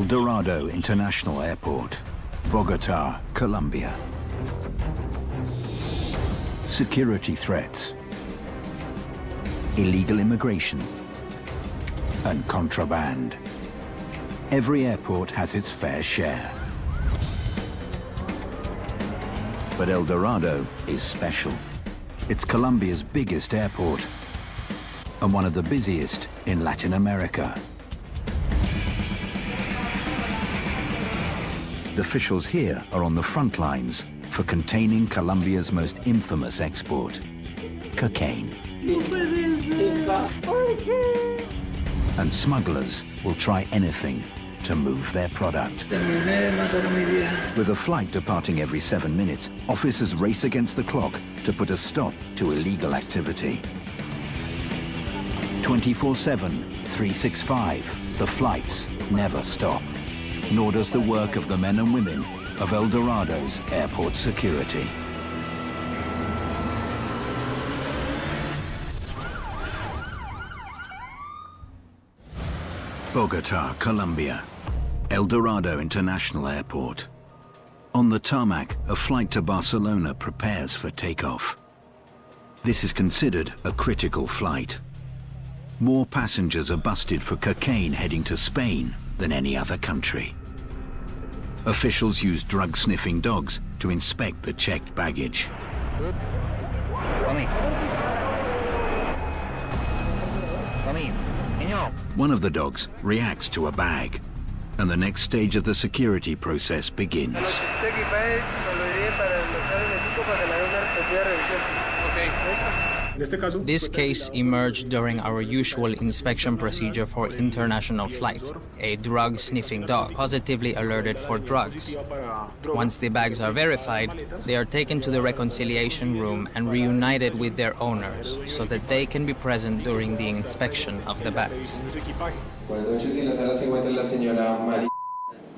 Dorado International Airport, Bogota, Colombia. Security threats, illegal immigration, and contraband. Every airport has its fair share. But El Dorado is special. It's Colombia's biggest airport and one of the busiest in Latin America. The officials here are on the front lines for containing Colombia's most infamous export, cocaine. And smugglers will try anything to move their product. With a flight departing every 7 minutes, officers race against the clock to put a stop to illegal activity. 24/7, 365, the flights never stop. Nor does the work of the men and women of El Dorado's airport security. Bogota, Colombia, El Dorado International Airport. On the tarmac, a flight to Barcelona prepares for takeoff. This is considered a critical flight. More passengers are busted for cocaine heading to Spain than any other country. Officials use drug-sniffing dogs to inspect the checked baggage. One of the dogs reacts to a bag, and the next stage of the security process begins. This case emerged during our usual inspection procedure for international flights. A drug-sniffing dog positively alerted for drugs. Once the bags are verified, they are taken to the reconciliation room and reunited with their owners so that they can be present during the inspection of the bags. Buenas noches, en la sala se encuentra la señora María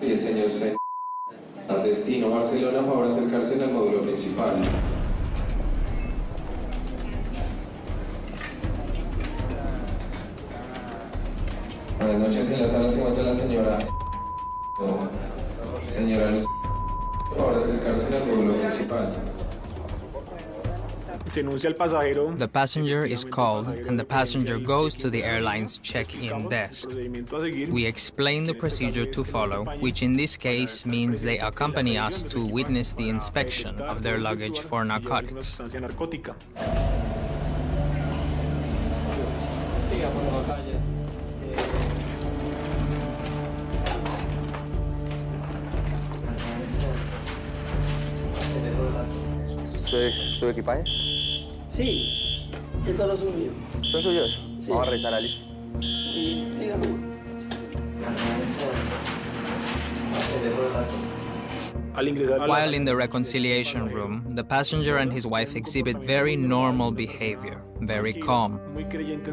y el señor C. Destino Barcelona, favor acercarse al módulo principal. Buenas noches, en la sala se encuentra la señora Luz. Por favor acercarse al módulo principal. The passenger is called and the passenger goes to the airline's check-in desk. We explain the procedure to follow, which in this case means they accompany us to witness the inspection of their luggage for narcotics. ¿Su equipaje? Sí, estos son míos. ¿Son suyos? Sí. Vamos a revisar la lista. Sí, síganme. While in the reconciliation room, the passenger and his wife exhibit very normal behavior, very calm.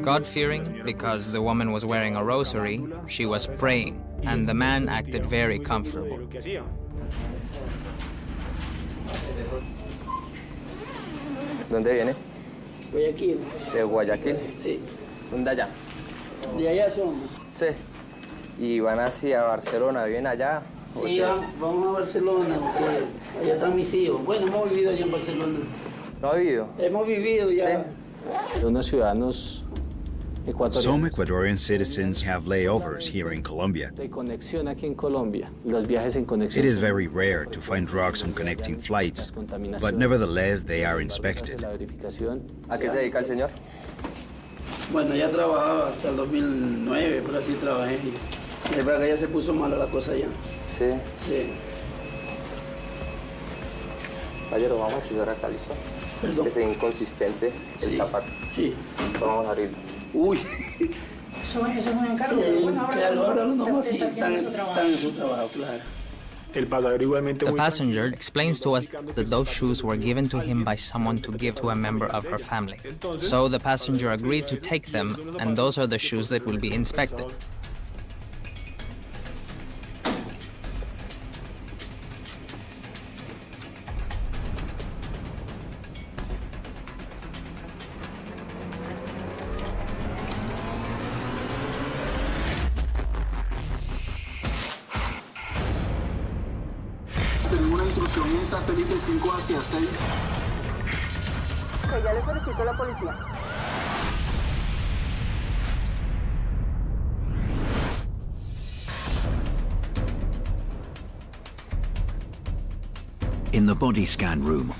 God-fearing, because the woman was wearing a rosary, she was praying, and the man acted very comfortable. ¿Dónde viene? Guayaquil. ¿De Guayaquil? Sí. ¿Dónde allá? De allá son. Sí. ¿Y van hacia Barcelona? ¿Viven allá? Sí, vamos a Barcelona, porque allá están mis hijos. Bueno, hemos vivido allá en Barcelona. ¿No ha vivido? Hemos vivido ya. Sí. Unos ciudadanos ecuatorianos. Some Ecuadorian citizens have layovers here in Colombia. De conexión aquí en Colombia. Los viajes en conexión. It is very rare to find drugs on connecting flights, but nevertheless they are inspected. ¿A qué se dedica el señor? Bueno, ya trabajaba hasta el 2009, pero así trabajé. Y para que ya se puso mala la cosa ya. Sí. Sí. Caballero, vamos a chuzar acá, ¿listo? Perdón. Es inconsistente el Sí. zapato. Sí. Vamos a abrirlo. Uy. Eso es un encargo. Claro, ahora los nomás sí están en su trabajo, claro. The passenger explains to us that those shoes were given to him by someone to give to a member of her family. So the passenger agreed to take them, and those are the shoes that will be inspected. Felipe 5 hacia 6. Que ya le solicito a la policía. In the body scan room,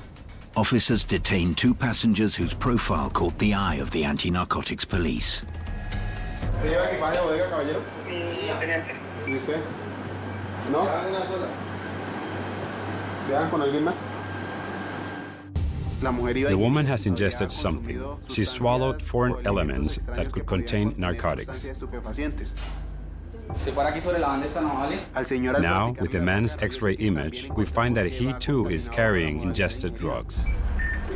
officers detain two passengers whose profile caught the eye of the anti-narcotics police. ¿Lleva equipaje de bodega, caballero? ¿Y usted? ¿No? ¿Viajan con alguien más? The woman has ingested something. She swallowed foreign elements that could contain narcotics. Now, with the man's X-ray image, we find that he too is carrying ingested drugs.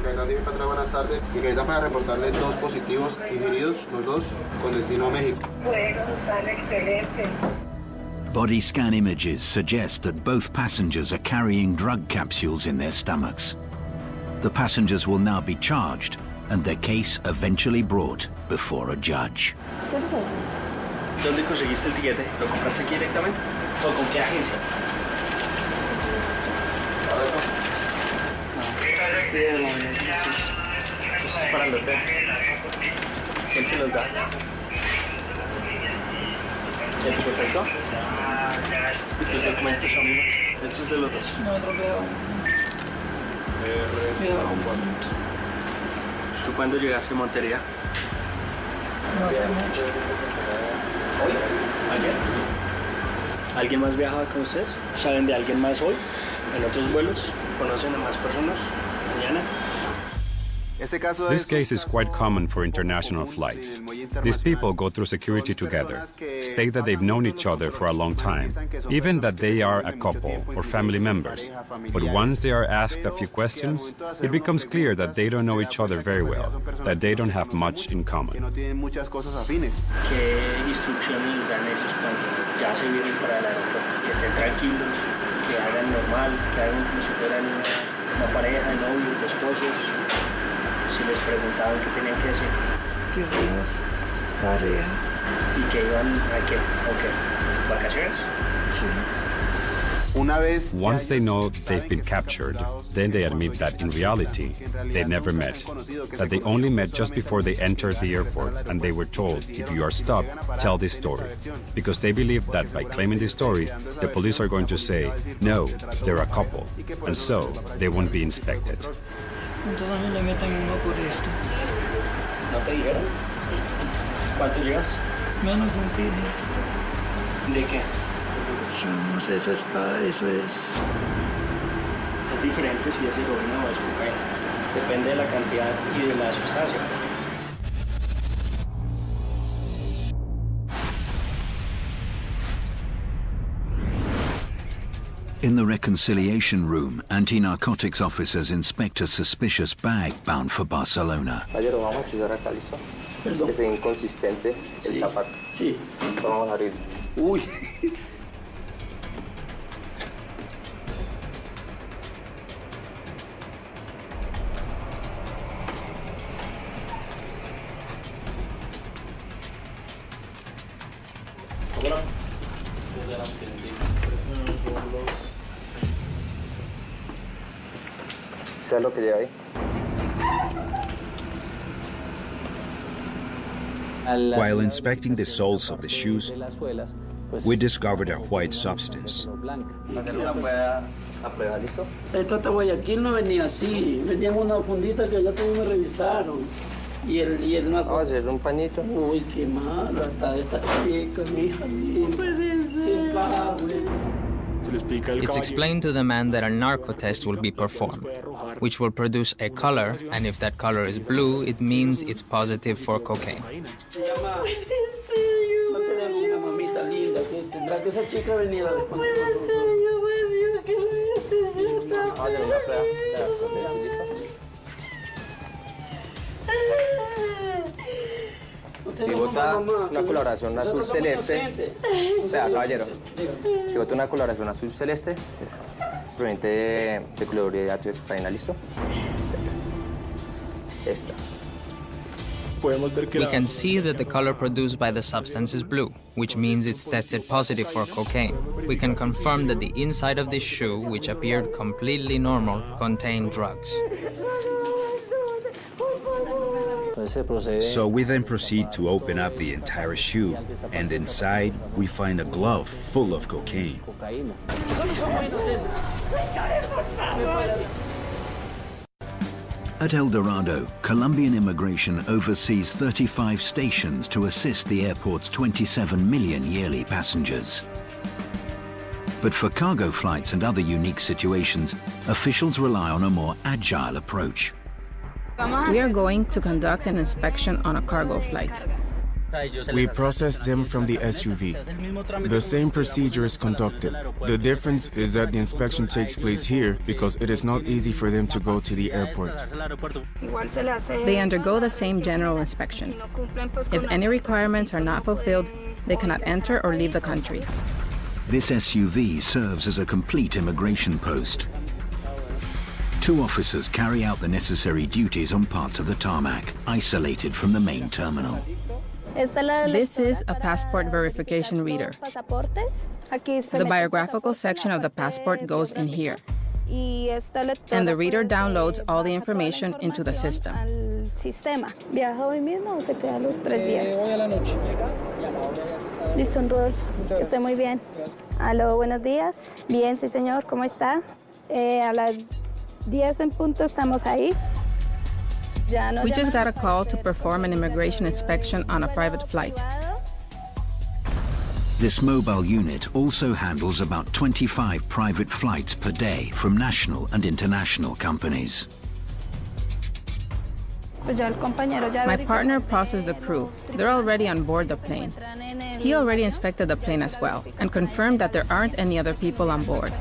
Buenas tardes. Mi capitán para reportarle 2 positivos ingeridos, los 2 con destino a México. Bueno, sale excelente. Body scan images suggest that both passengers are carrying drug capsules in their stomachs. The passengers will now be charged and their case eventually brought before a judge. ¿Dónde conseguiste el tiquete? ¿Lo compraste aquí directamente? ¿O con qué agencia? Esto es para el hotel. ¿Quién te los da? ¿Quién te perfecto? ¿Y tus documentos, amigo? ¿Estos de los dos? No, otro quedado. ¿Tú cuándo llegaste a Montería? No hace mucho. ¿Hoy? ¿Ayer? ¿Alguien más viajaba con ustedes? ¿Saben de alguien más hoy? ¿En otros vuelos? ¿Conocen a más personas? ¿Mañana? This case is quite common for international flights. These people go through security together, state that they've known each other for a long time, even that they are a couple or family members. But once they are asked a few questions, it becomes clear that they don't know each other very well, that they don't have much in common. ¿Qué instrucciones les dan ellos cuando ya se vienen para el aeropuerto? Que estén tranquilos, que hagan normal, que hagan como si fueran una pareja, novios, esposos. Si les preguntaban qué tenían que decir. Que somos pareja. ¿Y que iban a qué? ¿O qué? ¿Vacaciones? Sí. Once they know they've been captured, then they admit that in reality, they never met. That they only met just before they entered the airport and they were told, if you are stopped, tell this story. Because they believe that by claiming this story, the police are going to say, no, they're a couple, and so they won't be inspected. Entonces le meten uno por esto. ¿No te dijeron? ¿Cuánto llegas? Menos de un kilo. ¿De qué? Yo no sé, eso es Es diferente si es heroína o es cocaína. Depende de la cantidad y de la sustancia. In the reconciliation room, anti-narcotics officers inspect a suspicious bag bound for Barcelona. Caballero, vamos a chuzar acá, ¿listo? Perdón. Que sea inconsistente el zapato. Sí. Vamos a abrir. Uy. ¿Sabes lo que lleva ahí? While inspecting the soles of the shoes, we discovered a white substance. Hacer una prueba a prueba, ¿listo? Esto hasta Guayaquil no venía así. Venía en una fundita que ya todos me revisaron. Y una Vamos a hacer un pañito. Uy, qué mala está esta chica, mi hija linda. Qué padre. It's explained to the man that a narco test will be performed, which will produce a color, and if that color is blue, it means it's positive for cocaine. Se llama... No te den una mamita linda, que tendrá que esa chica venir a después. Vamos a hacer una prueba. ¿Listo? Si bota una coloración azul celeste, o sea, caballero, si bota una coloración azul celeste, proveniente de clorhidrato de cocaína, ¿listo? Esta. We can see that the color produced by the substance is blue, which means it's tested positive for cocaine. We can confirm that the inside of this shoe, which appeared completely normal, contained drugs. So we then proceed to open up the entire shoe, and inside we find a glove full of cocaine. At El Dorado, Colombian immigration oversees 35 stations to assist the airport's 27 million yearly passengers. But for cargo flights and other unique situations, officials rely on a more agile approach. We are going to conduct an inspection on a cargo flight. We process them from the SUV. The same procedure is conducted. The difference is that the inspection takes place here because it is not easy for them to go to the airport. They undergo the same general inspection. If any requirements are not fulfilled, they cannot enter or leave the country. This SUV serves as a complete immigration post. 2 officers carry out the necessary duties on parts of the tarmac, isolated from the main terminal. This is a passport verification reader. The biographical section of the passport goes in here, and the reader downloads all the information into the system. Aló, buenos días. Bien, sí, señor. ¿Cómo está? A las 10 en punto estamos ahí. We just got a call to perform an immigration inspection on a private flight. This mobile unit also handles about 25 private flights per day from national and international companies. My partner processed the crew. They're already on board the plane. He already inspected the plane as well and confirmed that there aren't any other people on board.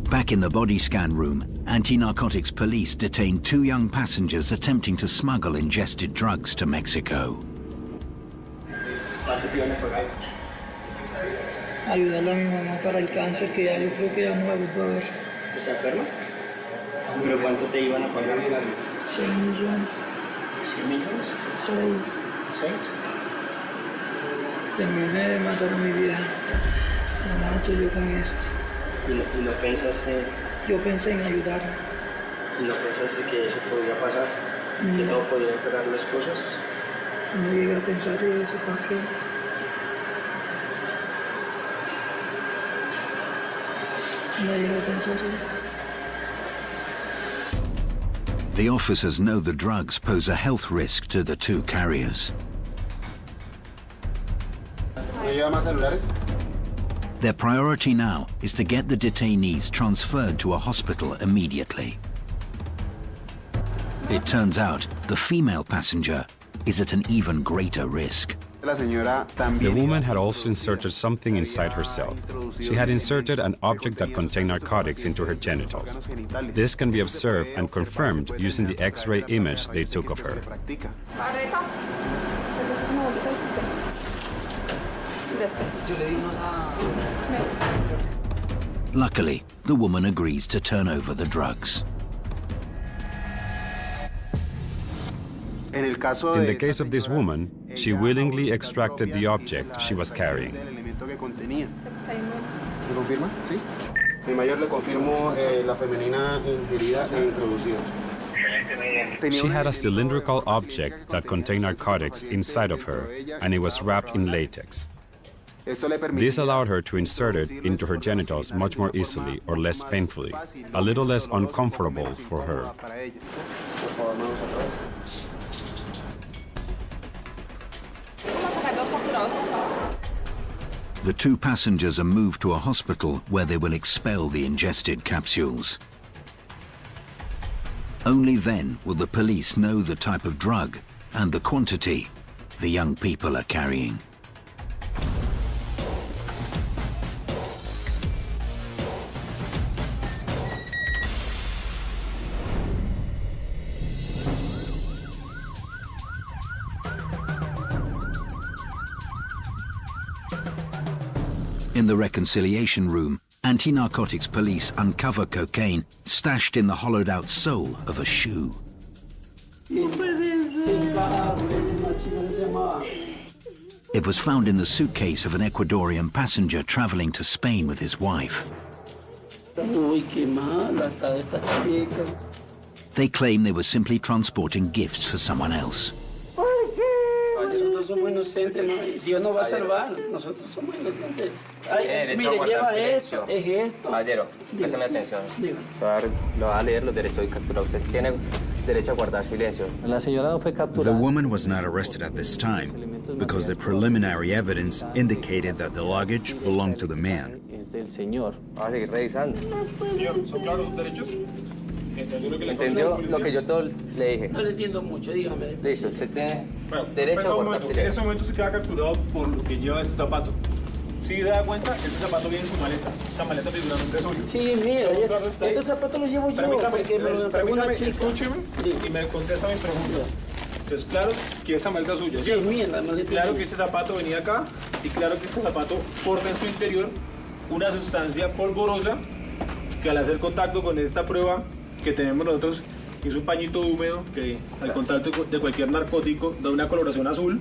Back in the body scan room, anti-narcotics police detained 2 young passengers attempting to smuggle ingested drugs to Mexico. Ayudarle a mi mamá para el cáncer, que ya yo creo que ya no la vuelvo a ver. ¿Está enferma? ¿Pero cuánto te iban a pagar? 6 millones. ¿100 millones? 6. ¿6? Terminé de matar a mi vieja. La mato yo con esto. ¿Y no pensaste? Yo pensé en ayudarla. ¿Y no pensaste que eso podía pasar? ¿Que todo podía empeorar las cosas? No llegué a pensar eso, ¿para qué? No llegué a pensar eso. The officers know the drugs pose a health risk to the 2 carriers. ¿No lleva más celulares? Their priority now is to get the detainees transferred to a hospital immediately. It turns out the female passenger is at an even greater risk. The woman had also inserted something inside herself. She had inserted an object that contained narcotics into her genitals. This can be observed and confirmed using the X-ray image they took of her. Luckily, the woman agrees to turn over the drugs. In the case of this woman, she willingly extracted the object she was carrying. She had a cylindrical object that contained narcotics inside of her, and it was wrapped in latex. This allowed her to insert it into her genitals much more easily or less painfully, a little less uncomfortable for her. The 2 passengers are moved to a hospital where they will expel the ingested capsules. Only then will the police know the type of drug and the quantity the young people are carrying. In the reconciliation room, anti-narcotics police uncover cocaine stashed in the hollowed-out sole of a shoe. It was found in the suitcase of an Ecuadorian passenger traveling to Spain with his wife. They claim they were simply transporting gifts for someone else. Nosotros somos inocentes, Dios nos va a salvar. Nosotros somos inocentes. Ay, mire, lleva esto, es esto. Caballero, préstame atención. Lo va a leer los derechos de captura. Usted tiene derecho a guardar silencio. The woman was not arrested at this time because the preliminary evidence indicated that the luggage belonged to the man. Vamos a seguir revisando. Señor, ¿son claros sus derechos? ¿Entendió lo que yo todo le dije? No le entiendo mucho, dígame. Listo, usted tiene derecho a guardar silencio. En ese momento se queda capturado por lo que lleva este zapato. Si se da cuenta, ese zapato viene en su maleta. Esa maleta figuramente es suya. Sí, mira, estos zapatos los llevo yo porque me lo entregó una chica. Escúcheme y me contesta mis preguntas. Entonces, claro que esa maleta es suya. Sí, es mía, la maleta. Claro que este zapato venía acá y claro que este zapato porta en su interior una sustancia polvorosa que al hacer contacto con esta prueba que tenemos nosotros, que es un pañito húmedo que al contacto de cualquier narcótico da una coloración azul,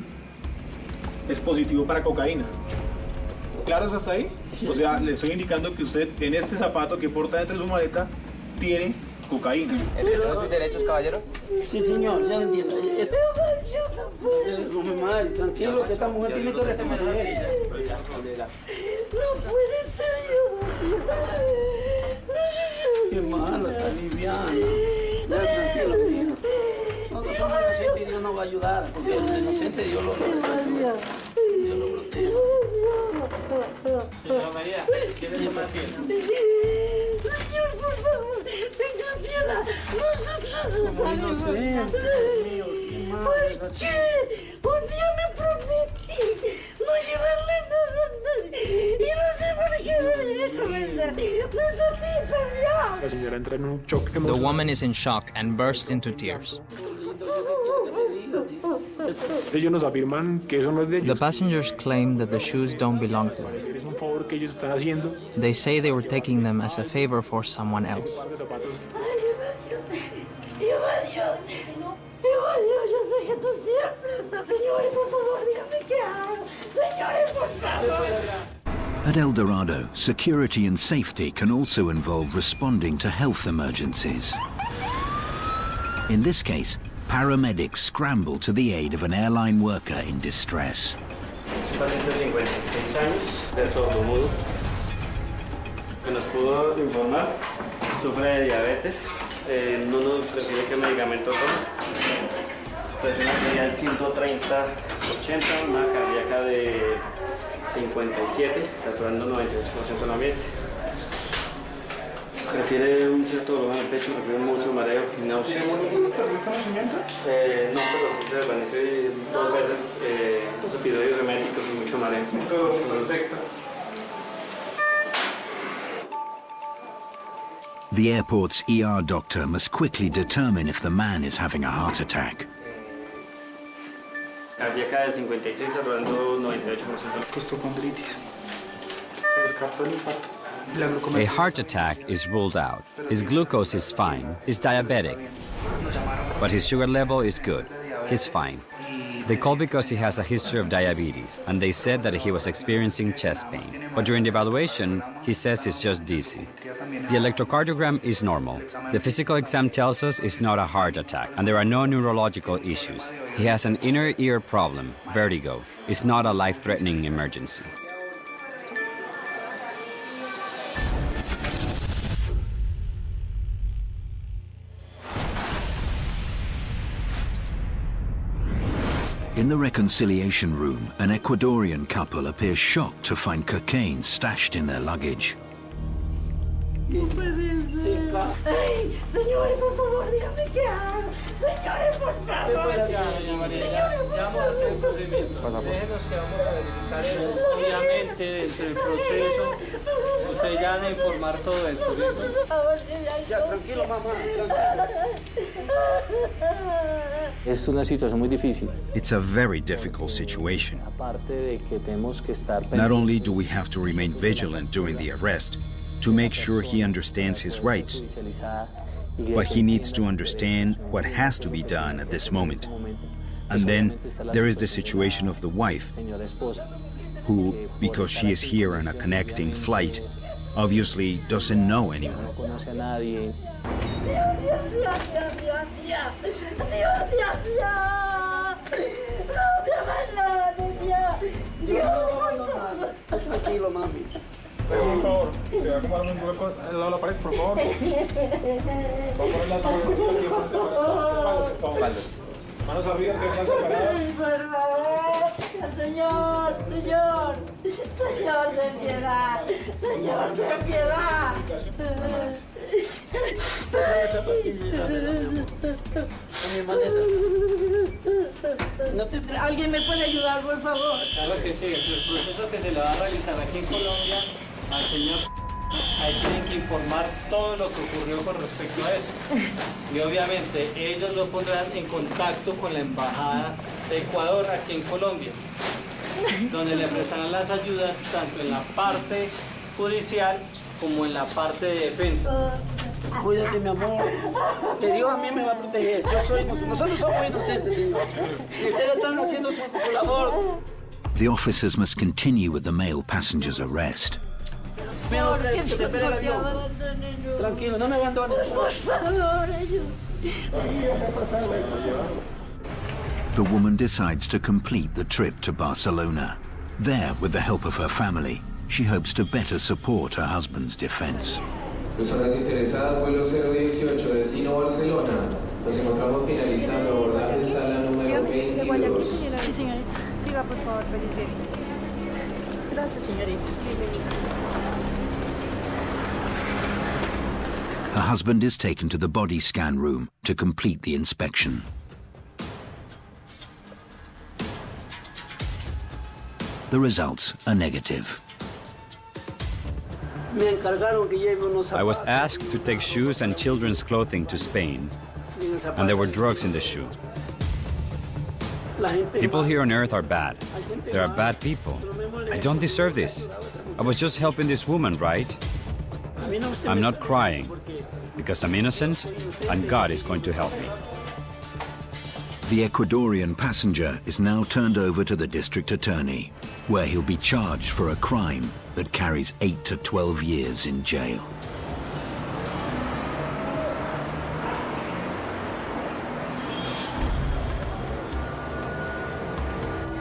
es positivo para cocaína. ¿Claros hasta ahí? Sí. O sea, le estoy indicando que usted en este zapato que porta dentro de su maleta tiene cocaína. ¿Entiende sus derechos, caballero? Sí, señor, ya lo entiendo. No me mal, tranquilo, que esta mujer tiene que responder. No puede ser yo. Qué malo, está liviana. Ya, tranquilo, mío. Nosotros somos inocentes y Dios nos va a ayudar, porque el inocente Dios lo protege. Dios lo protege. Señora María, ¿quién es más fiel? Señor, por favor, tenga piedad. Nosotros no sabemos nada. ¿Por qué? Un día me prometí no llevarle nada a nadie. Y no sé por qué me voy a comenzar. No soy La señora entra en un shock emocional. The woman is in shock and bursts into tears. Ellos nos afirman que eso no es de ellos. The passengers claim that the shoes don't belong to us. Es un favor que ellos están haciendo. They say they were taking them as a favor for someone else. Yo sé que tú siempre estás, señores, por favor, dígame qué hago. Señores, por favor. At El Dorado, security and safety can also involve responding to health emergencies. In this case, paramedics scramble to the aid of an airline worker in distress. Un paciente de 56 años, de sordomudo, que nos pudo informar, sufre de diabetes, no nos refiere qué medicamento toma. Presión arterial 130/80, una cardíaca de 57, saturando 98% en ambiente. Refiere un cierto dolor en el pecho, refiere mucho mareo y náuseas. ¿Algún conocimiento? No, pero sí se desvanece 2 veces, 2 episodios eméticos y mucho mareo. Perfecto. The airport's ER doctor must quickly determine if the man is having a heart attack. Cardíaca de 56, saturando 98%. Costocondritis. Se descarta el infarto. A heart attack is ruled out. His glucose is fine. He's diabetic. But his sugar level is good. He's fine. They called because he has a history of diabetes, and they said that he was experiencing chest pain. But during the evaluation, he says he's just dizzy. The electrocardiogram is normal. The physical exam tells us it's not a heart attack, and there are no neurological issues. He has an inner ear problem, vertigo. It's not a life-threatening emergency. In the reconciliation room, an Ecuadorian couple appears shocked to find cocaine stashed in their luggage. Ay, señores, por favor, dígame qué hago. Señores, por favor. Ya vamos a hacer el procedimiento. Déjenos que vamos a verificar eso. Obviamente, dentro del proceso, usted ya debe informar todo esto, ¿listo? Ya, tranquilo, mamá, tranquilo. Es una situación muy difícil. It's a very difficult situation. Aparte de que tenemos que estar Not only do we have to remain vigilant during the arrest to make sure he understands his rights, but he needs to understand what has to be done at this moment. And then there is the situation of the wife, who, because she is here on a connecting flight, obviously doesn't know anyone. Tranquilo, mami. Por favor, se va a acomodar un poco al lado de la pared, por favor. Va a poner las manos aquí, manos separadas. Por favor. Manos arriba, piernas separadas. Por favor, señor, señor, señor, ten piedad, señor, ten piedad. ¿Alguien me puede ayudar, por favor? Claro que sí, el proceso que se le va a realizar aquí en Colombia al señor, ahí tienen que informar todo lo que ocurrió con respecto a eso. Y obviamente ellos lo pondrán en contacto con la Embajada de Ecuador aquí en Colombia, donde le prestarán las ayudas tanto en la parte judicial como en la parte de defensa. Cuídate, mi amor, que Dios a mí me va a proteger. Nosotros somos inocentes, señor. Y ustedes están haciendo su labor. The officers must continue with the male passenger's arrest. Tranquilo, no me abandones. Por favor, ayúdame. The woman decides to complete the trip to Barcelona. There, with the help of her family, she hopes to better support her husband's defense. Personas interesadas, vuelo 018, destino Barcelona. Nos encontramos finalizando abordaje sala número 22. Sí, señorita. Siga, por favor, feliz viaje. Gracias, señorita. Her husband is taken to the body scan room to complete the inspection. The results are negative. I was asked to take shoes and children's clothing to Spain, and there were drugs in the shoe. People here on Earth are bad. There are bad people. I don't deserve this. I was just helping this woman, right? I'm not crying, because I'm innocent, and God is going to help me. The Ecuadorian passenger is now turned over to the district attorney, where he'll be charged for a crime that carries 8 to 12 years in jail.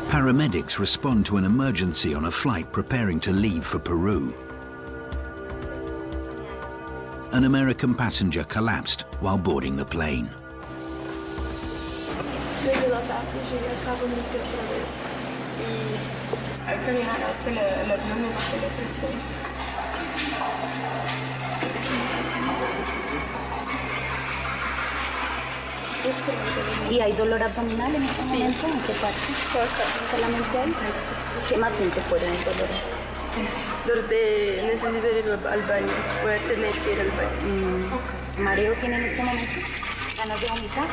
Paramedics respond to an emergency on a flight preparing to leave for Peru. An American passenger collapsed while boarding the plane. Desde la tarde llegué acá, vomité otra vez y al caminar hacia el avión me bajó la presión. ¿Y hay dolor abdominal en este momento? ¿En qué parte? ¿Solamente ahí? ¿Qué más siente por el dolor? Dolor de necesito ir al baño, voy a tener que ir al baño. ¿Mareo tiene en este momento? ¿Ganas de vomitar?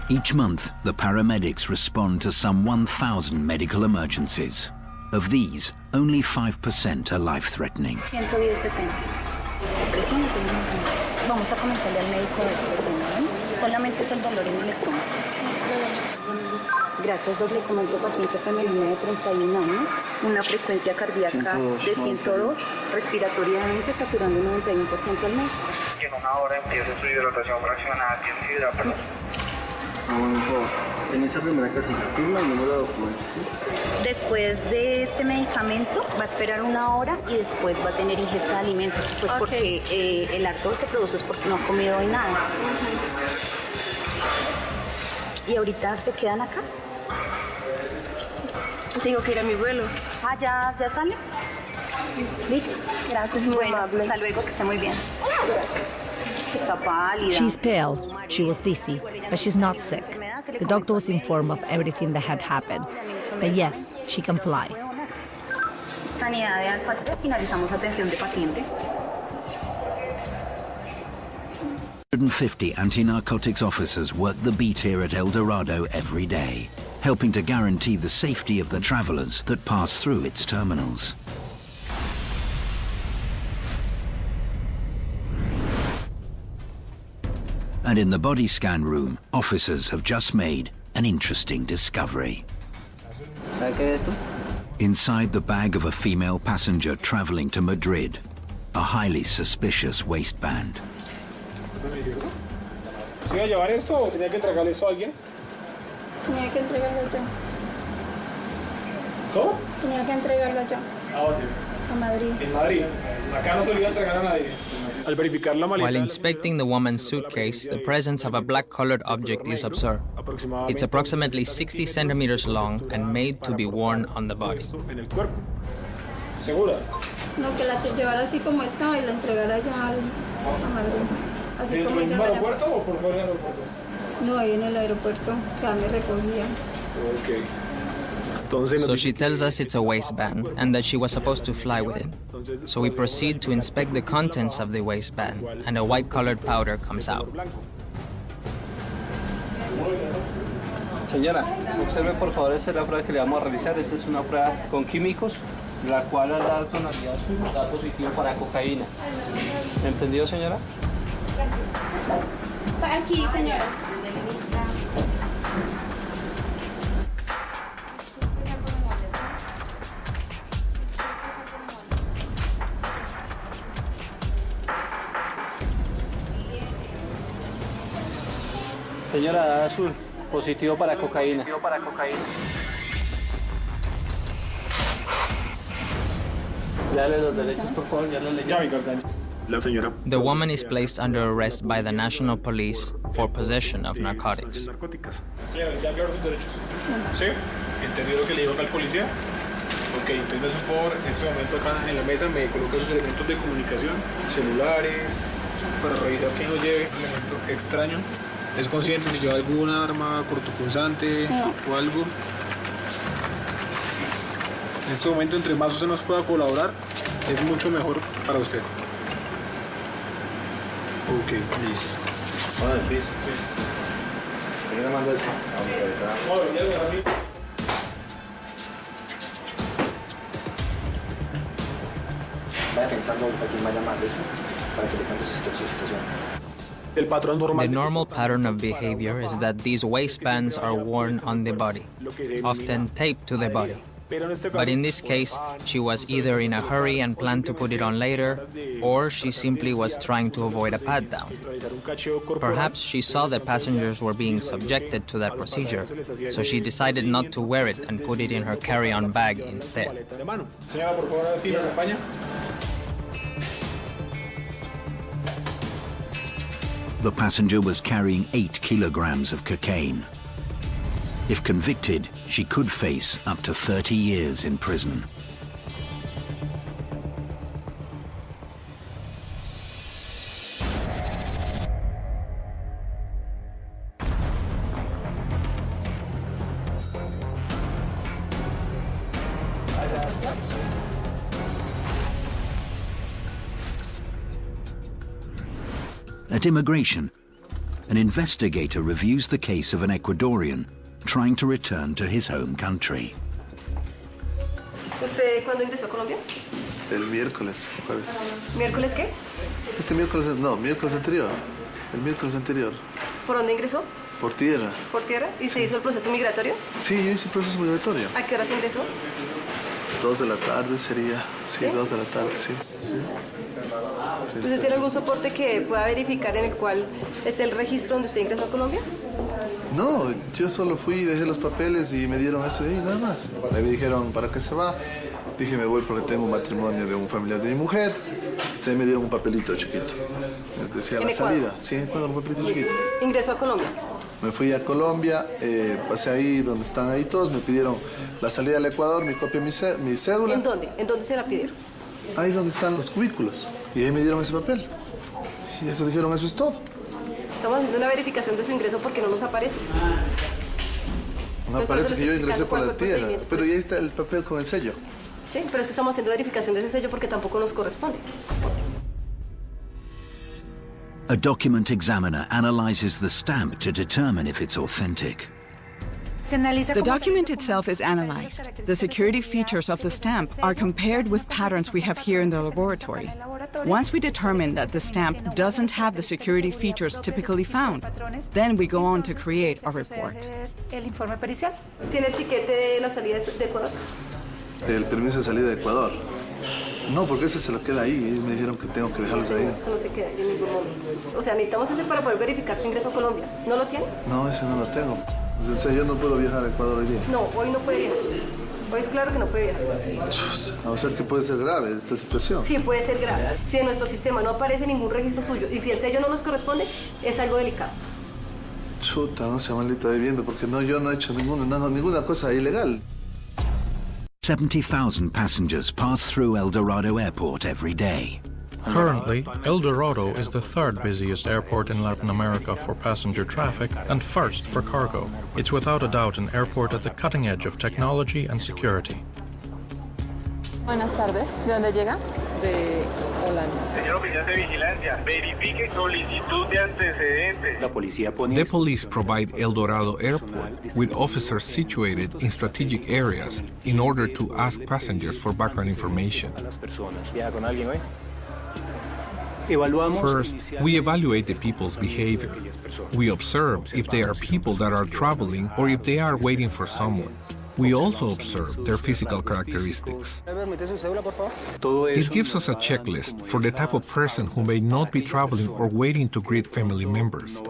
Each month, the paramedics respond to some 1,000 medical emergencies. Of these, only 5% are life-threatening. 110/70. Presión no tiene ninguna. Vamos a comentarle al médico de ¿no? Solamente es el dolor en el estómago. Sí, nada más. Gracias, doble comento paciente femenina de 31 años, una frecuencia cardíaca de 102, respiratoriamente saturando 91% al mes. En una hora empieza su hidratación fraccionada, tiene fibra, pero... Por favor, en esa primera casilla, firma el número de documentos. Después de este medicamento va a esperar 1 hora y después va a tener ingesta de alimentos, pues porque el ardor se produce es porque no ha comido hoy nada. ¿Y ahorita se quedan acá? Tengo que ir a mi vuelo. Ah, ¿ya sale? Listo. Gracias, muy amable. Hasta luego, que esté muy bien. Gracias. Está pálida. She's pale. She was dizzy, but she's not sick. The doctor was informed of everything that had happened. But yes, she can fly. Sanidad de Alfa 3, finalizamos atención de paciente. 150 anti-narcotics officers work the beat here at El Dorado every day, helping to guarantee the safety of the travelers that pass through its terminals. And in the body scan room, officers have just made an interesting discovery. Inside the bag of a female passenger traveling to Madrid, a highly suspicious waistband. ¿Se iba a llevar esto o tenía que entregarle esto a alguien? Tenía que entregarlo yo. ¿Cómo? Tenía que entregarlo yo. ¿A dónde? A Madrid. En Madrid. Acá no se lo iba a entregar a nadie. Al verificar la maleta. While inspecting the woman's suitcase, the presence of a black-colored object is observed. It's approximately 60 centimeters long and made to be worn on the body. En el cuerpo. ¿Segura? No, que la llevara así como estaba y la entregara ya a Madrid. Así como ¿Dentro del ella mismo la aeropuerto o por fuera del aeropuerto? No, ahí en el aeropuerto, ya me recogían. Ok. So she tells us it's a waistband and that she was supposed to fly with it. So we proceed to inspect the contents of the waistband, and a white-colored powder comes out. Señora, observe por favor, esta es la prueba que le vamos a realizar. Esta es una prueba con químicos, la cual al dar tonalidad azul da positivo para cocaína. ¿Entendido, señora? Aquí, señora. Señora, da azul, positivo para cocaína. Dale los derechos, por favor, ya la leí. Ya, mi cartón. La señora. The woman is placed under arrest by the National Police for possession of narcotics. Señora, ¿ya aclaró sus derechos? Sí. ¿Entendió lo que le dijo acá al policía? Ok, entonces por este momento acá en la mesa me coloca sus elementos de comunicación, celulares, para revisar que no lleve elemento extraño. ¿Es consciente si lleva alguna arma cortopunzante o algo? En este momento, entre más usted nos pueda colaborar, es mucho mejor para usted. Ok, listo. Hola, Luis. Sí. ¿Quién le manda eso? Vamos a ver. Vaya pensando ahorita quién va a llamar esto para que le cuente su situación. The normal pattern of behavior is that these waistbands are worn on the body, often taped to the body. But in this case, she was either in a hurry and planned to put it on later, or she simply was trying to avoid a pat-down. Perhaps she saw that passengers were being subjected to that procedure, so she decided not to wear it and put it in her carry-on bag instead. The passenger was carrying 8 kilograms of cocaine. If convicted, she could face up to 30 years in prison. At immigration, an investigator reviews the case of an Ecuadorian trying to return to his home country. ¿Usted cuándo ingresó a Colombia? El miércoles, jueves. ¿Miércoles qué? Este miércoles, no, miércoles anterior. El miércoles anterior. ¿Por dónde ingresó? Por tierra. ¿Por tierra? ¿Y se hizo el proceso migratorio? Sí, yo hice el proceso migratorio. ¿A qué horas ingresó? 2 de la tarde sería. Sí, 2 de la tarde, sí. ¿Usted tiene algún soporte que pueda verificar en el cual esté el registro donde usted ingresó a Colombia? No, yo solo fui, dejé los papeles y me dieron eso de ahí, nada más. Me dijeron, ¿para qué se va? Dije, me voy porque tengo un matrimonio de un familiar de mi mujer. Entonces me dieron un papelito chiquito. Decía la salida. Sí, en Ecuador, un papelito chiquito. ¿Ingresó a Colombia? Me fui a Colombia, pasé ahí donde están ahí todos, me pidieron la salida al Ecuador, mi copia, mi cédula. ¿En dónde? ¿En dónde se la pidieron? Ahí donde están los cubículos. Y ahí me dieron ese papel. Y eso dijeron, eso es todo. Estamos haciendo una verificación de su ingreso porque no nos aparece. No aparece que yo ingresé por la tierra, pero ahí está el papel con el sello. Sí, pero es que estamos haciendo verificación de ese sello porque tampoco nos corresponde. A document examiner analyzes the stamp to determine if it's authentic. The document itself is analyzed. The security features of the stamp are compared with patterns we have here in the laboratory. Once we determine that the stamp doesn't have the security features typically found, then we go on to create a report. ¿Tiene el tiquete de la salida de Ecuador? El permiso de salida de Ecuador. No, porque ese se lo queda ahí. Ellos me dijeron que tengo que dejarlos ahí. Eso no se queda en ningún momento. O sea, necesitamos ese para poder verificar su ingreso a Colombia. ¿No lo tiene? No, ese no lo tengo. O sea, yo no puedo viajar a Ecuador hoy día. No, hoy no puede viajar. Hoy es claro que no puede viajar. O sea, que puede ser grave esta situación. Sí, puede ser grave. Si en nuestro sistema no aparece ningún registro suyo y si el sello no nos corresponde, es algo delicado. Chuta, no sea maldita debiendo, porque no, yo no he hecho ninguna cosa ilegal. 70,000 passengers pass through El Dorado Airport every day. Currently, El Dorado is the third busiest airport in Latin America for passenger traffic and first for cargo. It's without a doubt an airport at the cutting edge of technology and security. Buenas tardes. ¿De dónde llega? De Holanda. Señor oficial de vigilancia, verifique solicitud de antecedentes. The police provide El Dorado Airport with officers situated in strategic areas in order to ask passengers for background information. First, we evaluate the people's behavior. We observe if they are people that are traveling or if they are waiting for someone. We also observe their physical characteristics. It gives us a checklist for the type of person who may not be traveling or waiting to greet family members.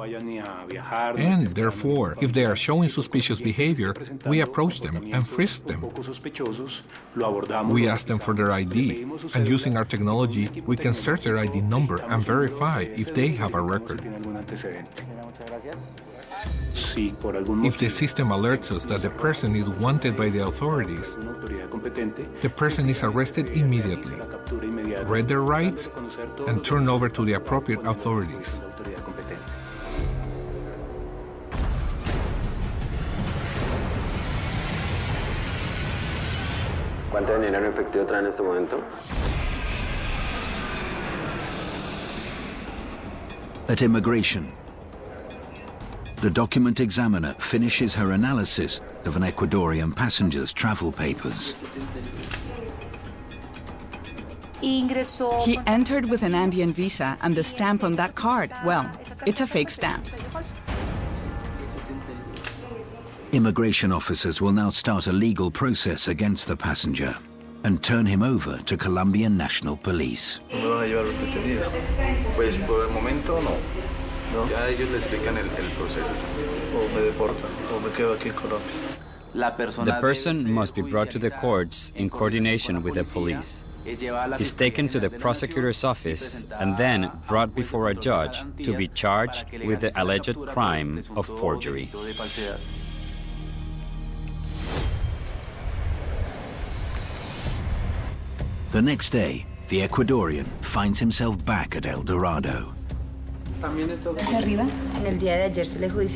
And therefore, if they are showing suspicious behavior, we approach them and frisk them. We ask them for their ID, and using our technology, we can search their ID number and verify if they have a record. If the system alerts us that the person is wanted by the authorities, the person is arrested immediately, read their rights, and turned over to the appropriate authorities. ¿Cuánto dinero en efectivo trae en este momento? At immigration, the document examiner finishes her analysis of an Ecuadorian passenger's travel papers. He entered with an Andean visa, and the stamp on that card, well, it's a fake stamp. Immigration officers will now start a legal process against the passenger and turn him over to Colombian National Police. ¿Me van a llevar detenido? Pues por el momento no. Ya ellos le explican el proceso. O me deportan, o me quedo aquí en Colombia. The person must be brought to the courts in coordination with the police. He's taken to the prosecutor's office and then brought before a judge to be charged with the alleged crime of forgery. The next day, the Ecuadorian finds himself back at El Dorado.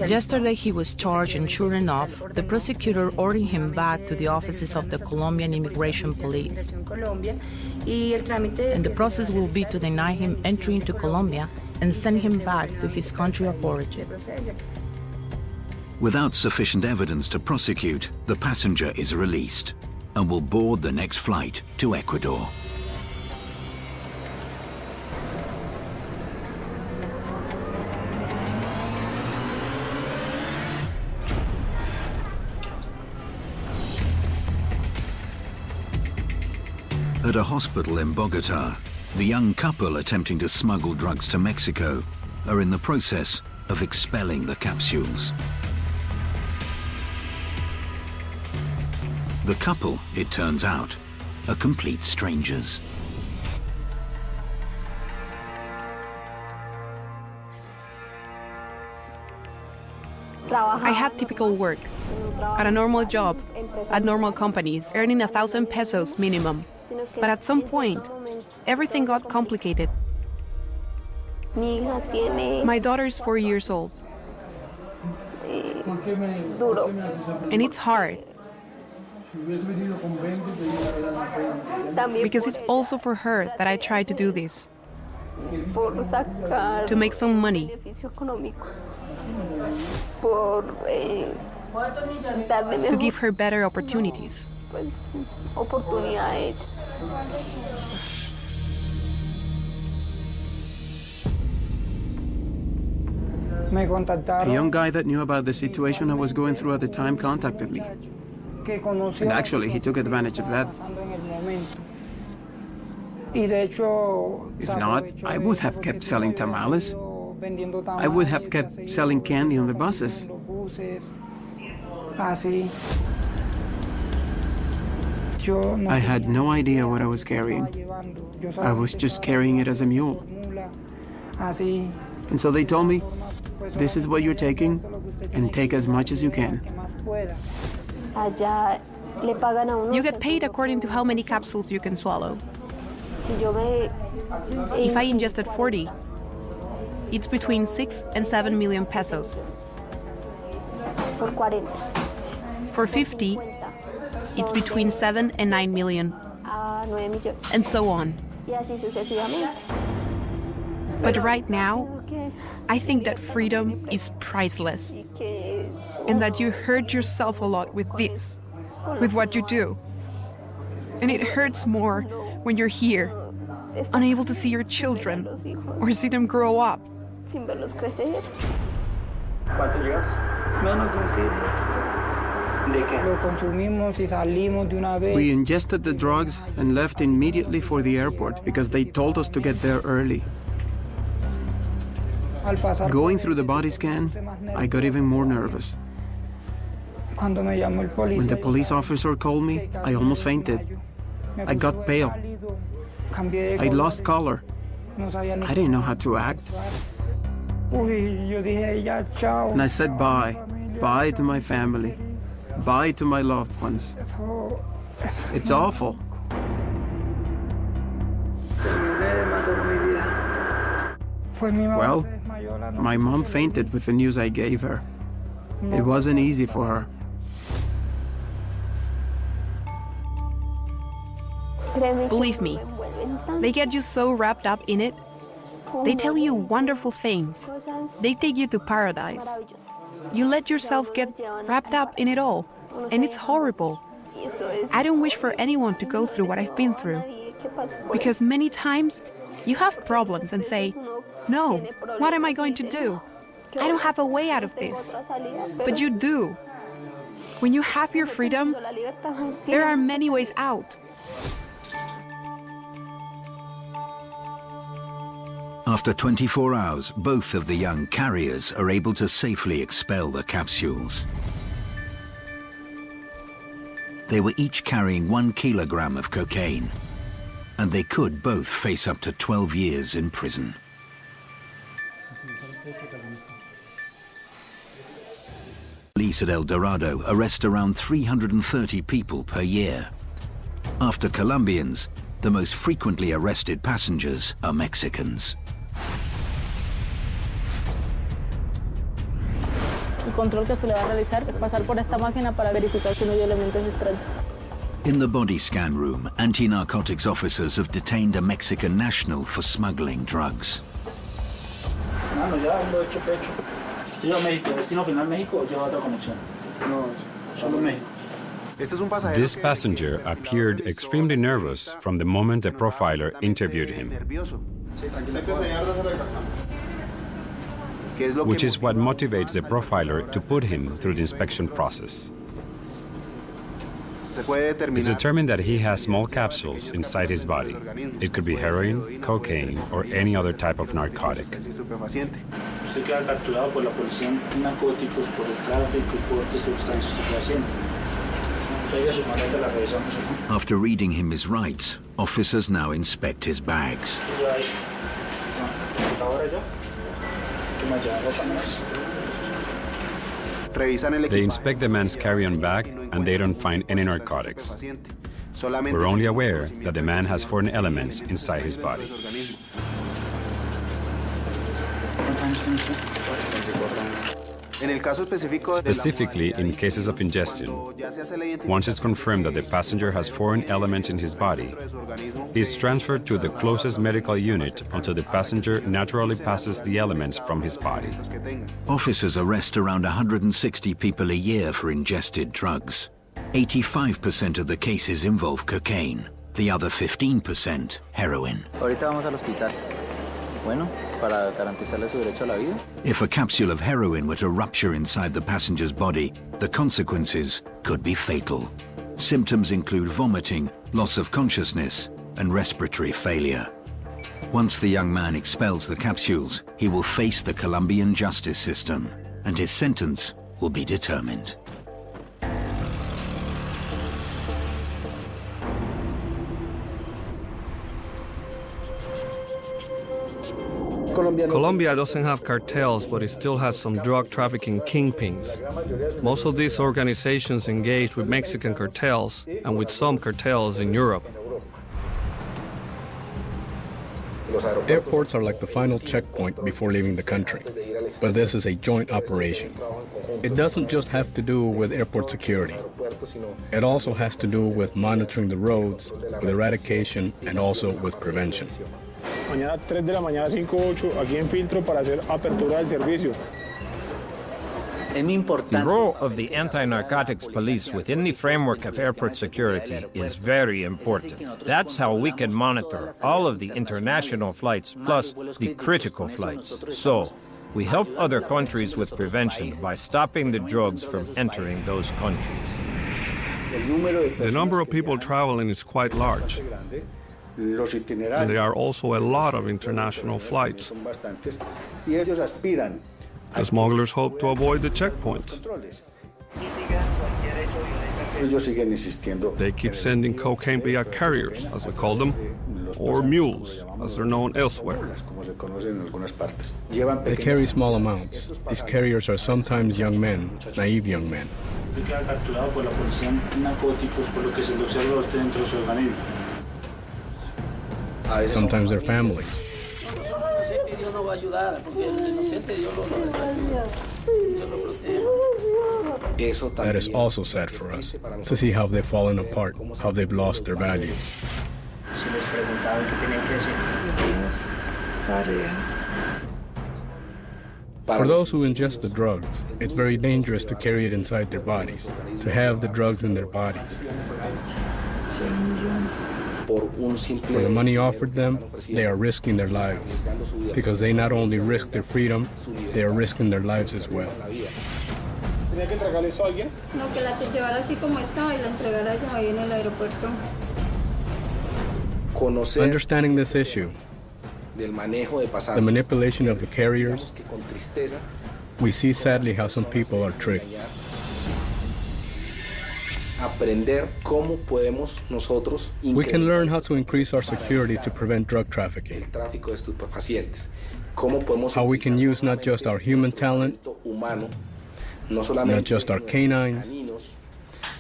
Yesterday he was charged, and sure enough, the prosecutor ordered him back to the offices of the Colombian Immigration Police. And the process will be to deny him entry into Colombia and send him back to his country of origin. Without sufficient evidence to prosecute, the passenger is released and will board the next flight to Ecuador. At a hospital in Bogota, the young couple attempting to smuggle drugs to Mexico are in the process of expelling the capsules. The couple, it turns out, are complete strangers. I had typical work, at a normal job, at normal companies, earning 1,000 pesos minimum. But at some point, everything got complicated. My daughter is 4 years old. And it's hard. Because it's also for her that I try to do this. To make some money. To give her better opportunities. A young guy that knew about the situation I was going through at the time contacted me. And actually, he took advantage of that. If not, I would have kept selling tamales. I would have kept selling candy on the buses. I had no idea what I was carrying. I was just carrying it as a mule. And so they told me, this is what you're taking, and take as much as you can. You get paid according to how many capsules you can swallow. If I ingested 40, it's between 6 and 7 million pesos. For 50, it's between 7 and 9 million. And so on. But right now, I think that freedom is priceless. And that you hurt yourself a lot with this, with what you do. And it hurts more when you're here, unable to see your children or see them grow up. We ingested the drugs and left immediately for the airport because they told us to get there early. Going through the body scan, I got even more nervous. When the police officer called me, I almost fainted. I got pale. I lost color. I didn't know how to act. And I said bye. Bye to my family. Bye to my loved ones. It's awful. Well, my mom fainted with the news I gave her. It wasn't easy for her. Believe me, they get you so wrapped up in it. They tell you wonderful things. They take you to paradise. You let yourself get wrapped up in it all, and it's horrible. I don't wish for anyone to go through what I've been through, because many times you have problems and say, no, what am I going to do? I don't have a way out of this. But you do. When you have your freedom, there are many ways out. After 24 hours, both of the young carriers are able to safely expel the capsules. They were each carrying 1 kilogram of cocaine, and they could both face up to 12 years in prison. Police at El Dorado arrest around 330 people per year. After Colombians, the most frequently arrested passengers are Mexicans. El control que se le va a realizar es pasar por esta máquina para verificar si no hay elementos extraños. In the body scan room, anti-narcotics officers have detained a Mexican national for smuggling drugs. Mano, ya ando hecho pecho. Estoy a México, destino final México o lleva otra conexión. No, solo México. This passenger appeared extremely nervous from the moment the profiler interviewed him, which is what motivates the profiler to put him through the inspection process. It's determined that he has small capsules inside his body. It could be heroin, cocaine, or any other type of narcotic. Usted queda capturado por la policía en narcóticos por el tráfico y porte de sustancias estupefacientes. Traiga su maleta, la revisamos. After reading him his rights, officers now inspect his bags. They inspect the man's carry-on bag and they don't find any narcotics. We're only aware that the man has foreign elements inside his body. Specifically in cases of ingestion. Once it's confirmed that the passenger has foreign elements in his body, he is transferred to the closest medical unit until the passenger naturally passes the elements from his body. Officers arrest around 160 people a year for ingested drugs. 85% of the cases involve cocaine, the other 15% heroin. Ahorita vamos al hospital. Bueno, para garantizarle su derecho a la vida. If a capsule of heroin were to rupture inside the passenger's body, the consequences could be fatal. Symptoms include vomiting, loss of consciousness, and respiratory failure. Once the young man expels the capsules, he will face the Colombian justice system, and his sentence will be determined. Colombia doesn't have cartels, but it still has some drug trafficking kingpins. Most of these organizations engage with Mexican cartels and with some cartels in Europe. Airports are like the final checkpoint before leaving the country, but this is a joint operation. It doesn't just have to do with airport security. It also has to do with monitoring the roads, with eradication, and also with prevention. Mañana 3 de la mañana, 5:08, aquí en Filtro para hacer apertura del servicio. The role of the anti-narcotics police within the framework of airport security is very important. That's how we can monitor all of the international flights plus the critical flights. So, we help other countries with prevention by stopping the drugs from entering those countries. The number of people traveling is quite large. And there are also a lot of international flights. The smugglers hope to avoid the checkpoints. They keep sending cocaine via carriers, as they call them, or mules, as they're known elsewhere. They carry small amounts. These carriers are sometimes young men, naive young men. Sometimes they're families. That is also sad for us, to see how they've fallen apart, how they've lost their values. For those who ingest the drugs, it's very dangerous to carry it inside their bodies, to have the drugs in their bodies. For the money offered them, they are risking their lives, because they not only risk their freedom, they are risking their lives as well. Understanding this issue, the manipulation of the carriers, we see sadly how some people are tricked. We can learn how to increase our security to prevent drug trafficking. How we can use not just our human talent, not just our canines,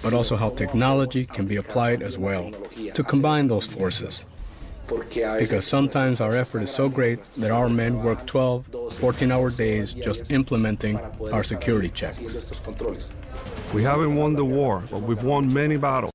but also how technology can be applied as well to combine those forces. Because sometimes our effort is so great that our men work 12, 14-hour days just implementing our security checks. We haven't won the war, but we've won many battles.